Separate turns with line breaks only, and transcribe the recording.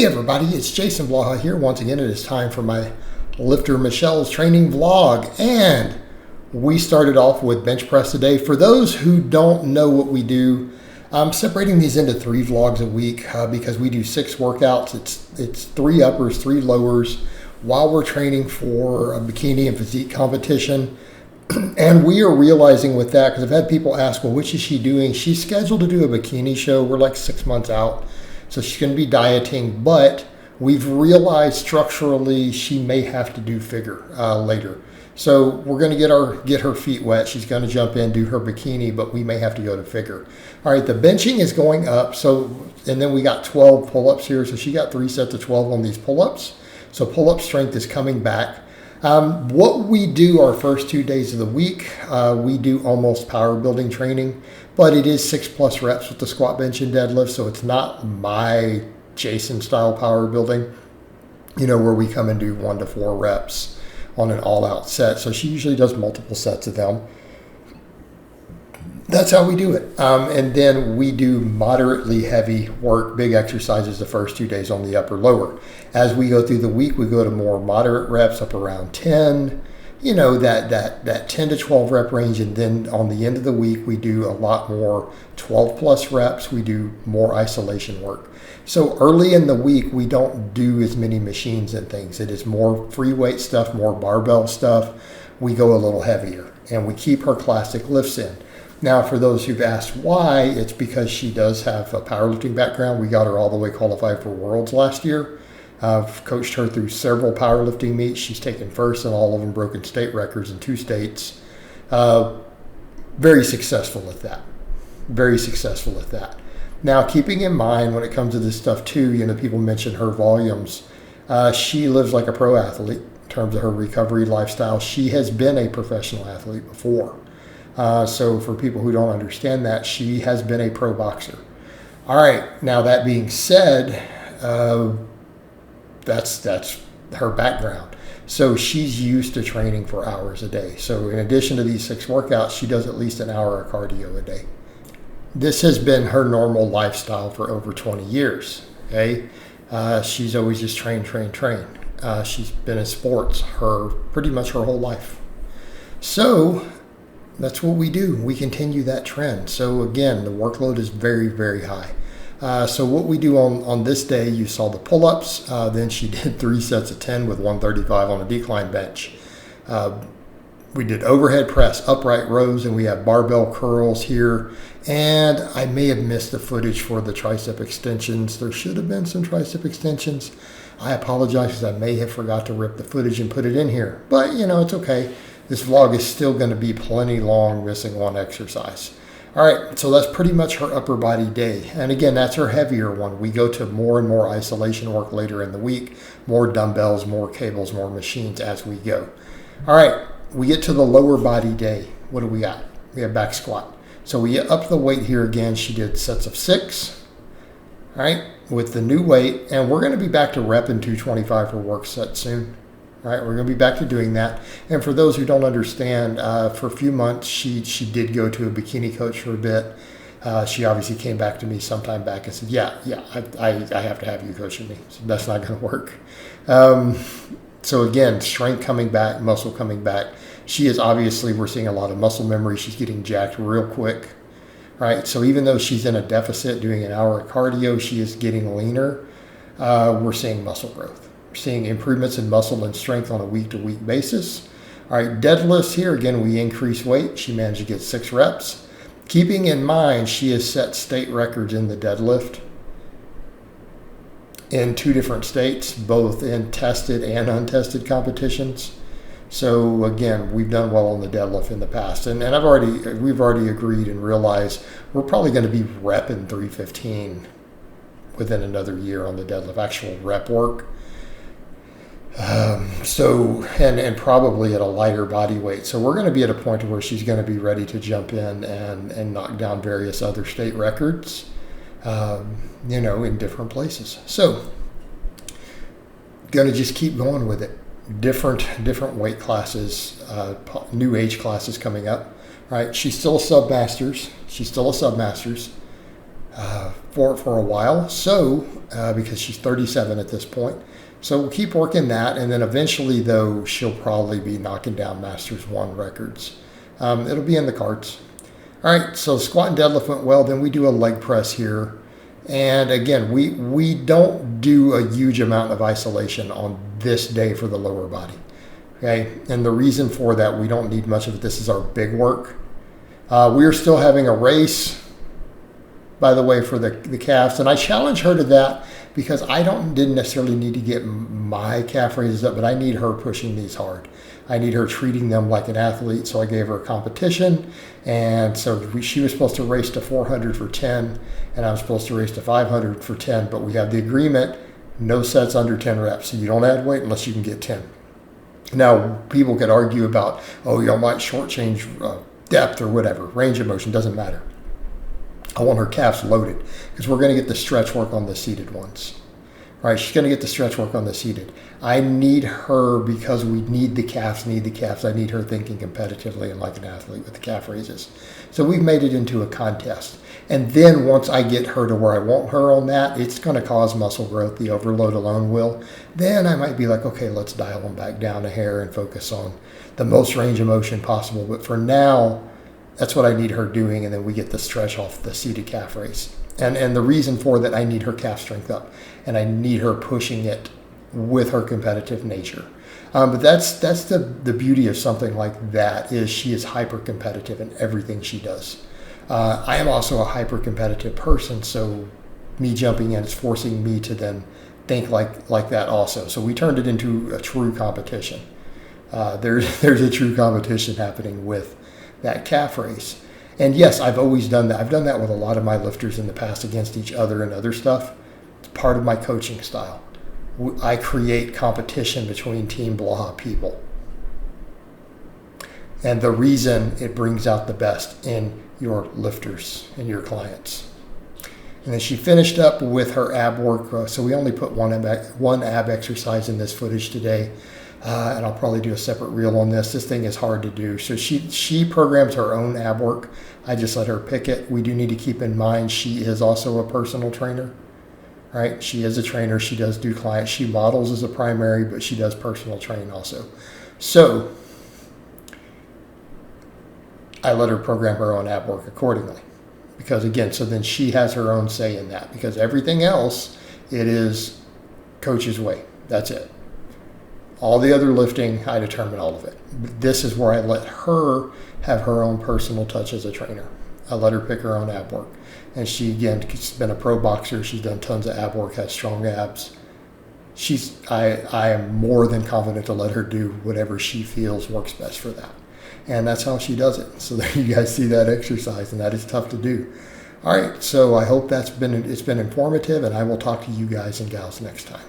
Hey everybody, it's Jason Blaha here. Once again, it is time for my lifter Michelle's training vlog. And we started off with bench press today. For those who don't know what we do, I'm separating these into 3 vlogs a week because we do 6 workouts. It's 3 uppers, 3 lowers while we're training for a bikini and physique competition. And we are realizing with that, because I've had people ask, well, which is she doing? She's scheduled to do a bikini show. We're like 6 months out. So she's going to be dieting, but we've realized structurally she may have to do figure later. So we're going to get her feet wet. She's going to jump in, do her bikini, but we may have to go to figure. All right, the benching is going up. And then we got 12 pull-ups here. So she got 3 sets of 12 on these pull-ups. So pull-up strength is coming back. What we do our first 2 days of the week, we do almost power building training, but it is 6+ reps with the squat, bench, and deadlift. So it's not my Jason style power building, where we come and do 1 to 4 reps on an all out set. So she usually does multiple sets of them. That's how we do it. And then we do moderately heavy work, big exercises the first 2 days on the upper lower. As we go through the week, we go to more moderate reps up around 10, that 10 to 12 rep range. And then on the end of the week, we do a lot more 12+ reps. We do more isolation work. So early in the week, we don't do as many machines and things. It is more free weight stuff, more barbell stuff. We go a little heavier and we keep her classic lifts in. Now, for those who've asked why, it's because she does have a powerlifting background. We got her all the way qualified for Worlds last year. I've coached her through several powerlifting meets. She's taken first in all of them, broken state records in 2 states. Very successful at that. Very successful at that. Now, keeping in mind when it comes to this stuff too, people mention her volumes. She lives like a pro athlete in terms of her recovery lifestyle. She has been a professional athlete before. So for people who don't understand that, she has been a pro boxer. All right. Now, that being said, that's her background. So she's used to training for hours a day. So in addition to these 6 workouts, she does at least an hour of cardio a day. This has been her normal lifestyle for over 20 years. Okay. She's always just train. She's been in sports pretty much her whole life. So that's what we do. We continue that trend. So again, the workload is very, very high. So what we do on this day, you saw the pull-ups. Then she did 3 sets of 10 with 135 on a decline bench. We did overhead press, upright rows, and we have barbell curls here. And I may have missed the footage for the tricep extensions. There should have been some tricep extensions. I apologize because I may have forgot to rip the footage and put it in here. But, it's okay. This vlog is still going to be plenty long, missing 1 exercise. All right, so that's pretty much her upper body day. And again, that's her heavier one. We go to more and more isolation work later in the week, more dumbbells, more cables, more machines as we go. All right, we get to the lower body day. What do we got? We have back squat. So we up the weight here again. She did sets of 6, all right, with the new weight. And we're going to be back to repping 225 for work set soon. All right, we're going to be back to doing that. And for those who don't understand, for a few months, she did go to a bikini coach for a bit. She obviously came back to me sometime back and said, yeah, I have to have you coaching me. So that's not going to work. So again, strength coming back, muscle coming back. She is obviously, we're seeing a lot of muscle memory. She's getting jacked real quick. Right, so even though she's in a deficit doing an hour of cardio, she is getting leaner. We're seeing muscle growth. We're seeing improvements in muscle and strength on a week-to-week basis. All right, deadlifts here, again, we increase weight. She managed to get 6 reps. Keeping in mind, she has set state records in the deadlift in 2 different states, both in tested and untested competitions. So again, we've done well on the deadlift in the past. And we've already agreed and realized we're probably going to be repping 315 within another year on the deadlift, actual rep work. And probably at a lighter body weight. So we're going to be at a point where she's going to be ready to jump in and knock down various other state records, in different places. So going to just keep going with it. Different weight classes, new age classes coming up, right? She's still a submasters. for a while. So because she's 37 at this point. So we'll keep working that, and then eventually, though, she'll probably be knocking down Masters 1 records. It'll be in the cards. All right, so squat and deadlift went well. Then we do a leg press here. And again, we don't do a huge amount of isolation on this day for the lower body. Okay, and the reason for that, we don't need much of it. This is our big work. We're still having a race, by the way, for the calves. And I challenge her to that because I didn't necessarily need to get my calf raises up, but I need her pushing these hard. I need her treating them like an athlete, so I gave her a competition. And so she was supposed to race to 400 for 10, and I was supposed to race to 500 for 10, but we have the agreement, no sets under 10 reps. So you don't add weight unless you can get 10. Now, people could argue about, oh, you might shortchange depth or whatever, range of motion, doesn't matter. I want her calves loaded because we're going to get the stretch work on the seated ones. All right, she's going to get the stretch work on the seated. I need her because we need the calves. I need her thinking competitively and like an athlete with the calf raises. So we've made it into a contest. And then once I get her to where I want her on that, it's going to cause muscle growth. The overload alone will. Then I might be like, okay, let's dial them back down a hair and focus on the most range of motion possible. But for now, that's what I need her doing, and then we get the stretch off the seated calf raise. And the reason for that, I need her calf strength up, and I need her pushing it with her competitive nature. But that's the beauty of something like that, is she is hyper competitive in everything she does. I am also a hyper competitive person, so me jumping in is forcing me to then think like that also. So we turned it into a true competition. There's a true competition happening with that calf raise. And yes, I've always done that. I've done that with a lot of my lifters in the past against each other and other stuff. It's part of my coaching style. I create competition between Team Blaha people. And the reason it brings out the best in your lifters and your clients. And then she finished up with her ab work. So we only put one ab exercise in this footage today. And I'll probably do a separate reel on this. This thing is hard to do. So she programs her own ab work. I just let her pick it. We do need to keep in mind she is also a personal trainer, right? She is a trainer. She does do clients. She models as a primary, but she does personal training also. So I let her program her own ab work accordingly. Because again, so then she has her own say in that. Because everything else, it is coach's way. That's it. All the other lifting, I determine all of it. This is where I let her have her own personal touch as a trainer. I let her pick her own ab work. And she, again, has been a pro boxer. She's done tons of ab work, has strong abs. I am more than confident to let her do whatever she feels works best for that. And that's how she does it. So there you guys see that exercise, and that is tough to do. All right, so I hope it's been informative, and I will talk to you guys and gals next time.